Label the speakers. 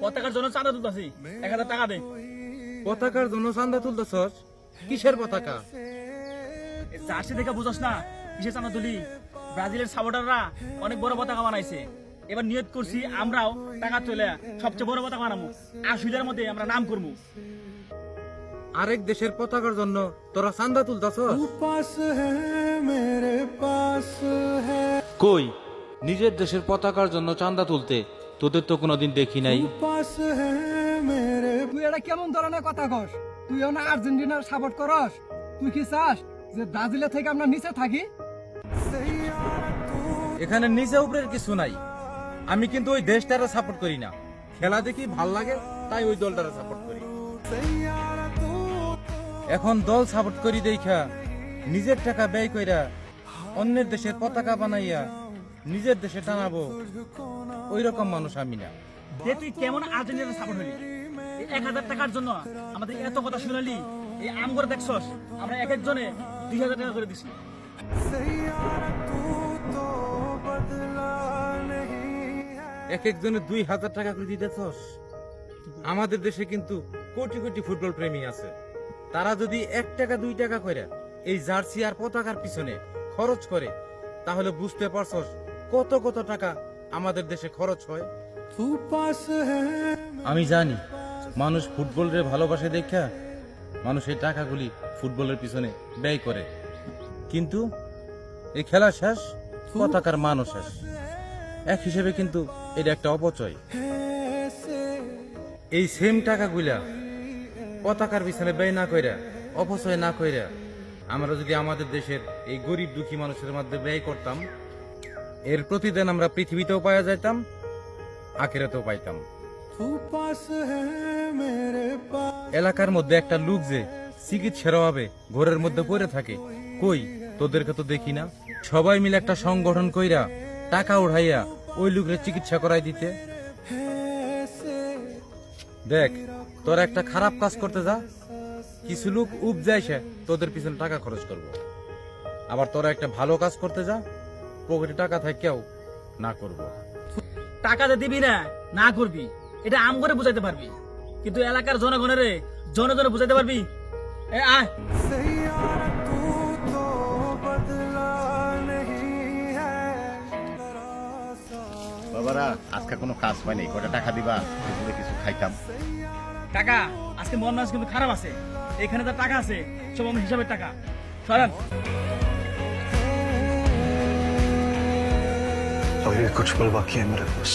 Speaker 1: পতাকার জন্য চাঁদা তুলতেছি, 1000 টাকা দে।
Speaker 2: পতাকার জন্য চাঁদা তুলতেছস? কিসের পতাকা?
Speaker 1: জার্সি দেখে বুঝছ না কিসের চাঁদা তুলি? ব্রাজিলের সাপোর্টাররা অনেক বড় পতাকা বানাইছে, এবার নিয়ত করছি আমরাও টাকা তুলে সবচেয়ে বড় পতাকা বানাবো, 80টার মধ্যে আমরা নাম করবো।
Speaker 2: আরেক দেশের পতাকার জন্য তোরা চাঁদা তুলতেছস? কই নিজের দেশের পতাকার জন্য চাঁদা তুলতে তোদের তো কোনোদিন দেখি নাই।
Speaker 3: তুই এটা কেমন ধরনের কথা কস? তুই না আর্জেন্টিনার সাপোর্ট করস? তুই কি চাস যে ব্রাজিলের থেকে আমরা নিচে থাকি?
Speaker 2: এখানে নিচে উপরের কিছু নাই। আমি কিন্তু ওই দেশটারে সাপোর্ট করি না, খেলা দেখি ভাল লাগে তাই ওই দলটারে সাপোর্ট করি। এখন দল সাপোর্ট করি দেখা নিজের টাকা ব্যয় কইরা অন্যের দেশের পতাকা বানাইয়া নিজের দেশে টানাবো, ওই রকম মানুষ আমি না।
Speaker 1: যে তুই কেমন আর্জেন্টিনার সাপোর্ট হলি? 1000 টাকার জন্য আমাদের এত কথা শুনালি? এই আম করে দেখছস আমরা এক একজনে 2000 টাকা করে দিছি।
Speaker 2: এক একজনে 2000 টাকা করে দিতেছস? আমাদের দেশে কিন্তু কোটি কোটি ফুটবল প্রেমী আছে, তারা যদি 1 টাকা 2 টাকা করে এই জার্সি আর পতাকার পিছনে খরচ করে তাহলে বুঝতে পারছস কত কত টাকা আমাদের দেশে খরচ হয়। আমি জানি মানুষ ফুটবলের ভালোবাসে দেখা মানুষ এই টাকাগুলি ফুটবলের পিছনে ব্যয় করে, কিন্তু এই খেলা শেষ, পতাকার মানও শেষ। এক হিসেবে কিন্তু এটা একটা অপচয়। এই সেম টাকাগুলা পতাকার পিছনে ব্যয় না কইরা, অপচয় না কইরা আমরা যদি আমাদের দেশের এই গরিব দুঃখী মানুষের মধ্যে ব্যয় করতাম, এর প্রতিদিন আমরা পৃথিবীতেও পাওয়া যাইতাম, আখিরাতেও পাইতাম। এলাকার মধ্যে একটা লোক যে চিকিৎসার অভাবে ঘরের মধ্যে পড়ে থাকে, কই তোদেরকে তো দেখি না। সবাই মিলে একটা সংগঠন কইরা টাকা উঠাইয়া ওই লোকের চিকিৎসা করাই দিতে। দেখ তোরা একটা খারাপ কাজ করতে যা, কিছু লোক উপজাইছে তোদের পিছনে টাকা খরচ করবো, আবার তোরা একটা ভালো কাজ করতে যা, পকেটে টাকা থাকেও না করবো।
Speaker 1: টাকা যে দিবি না, না করবি, এটা আম করে বুঝাইতে পারবি, কিন্তু এলাকার জনগণের জনে জনে বুঝাইতে পারবি? এ আয়।
Speaker 4: বাবারা আজকে কোনো কাজ পাই নাই, কটা টাকা দিবা, এগুলো কিছু খাইতাম।
Speaker 1: টাকা আজকে মন মাস কিন্তু খারাপ আছে, এখানে তো টাকা আছে, সব আমার হিসাবের টাকা। সরেন।
Speaker 5: अभी कुछ पल बाकी है मेरे पास।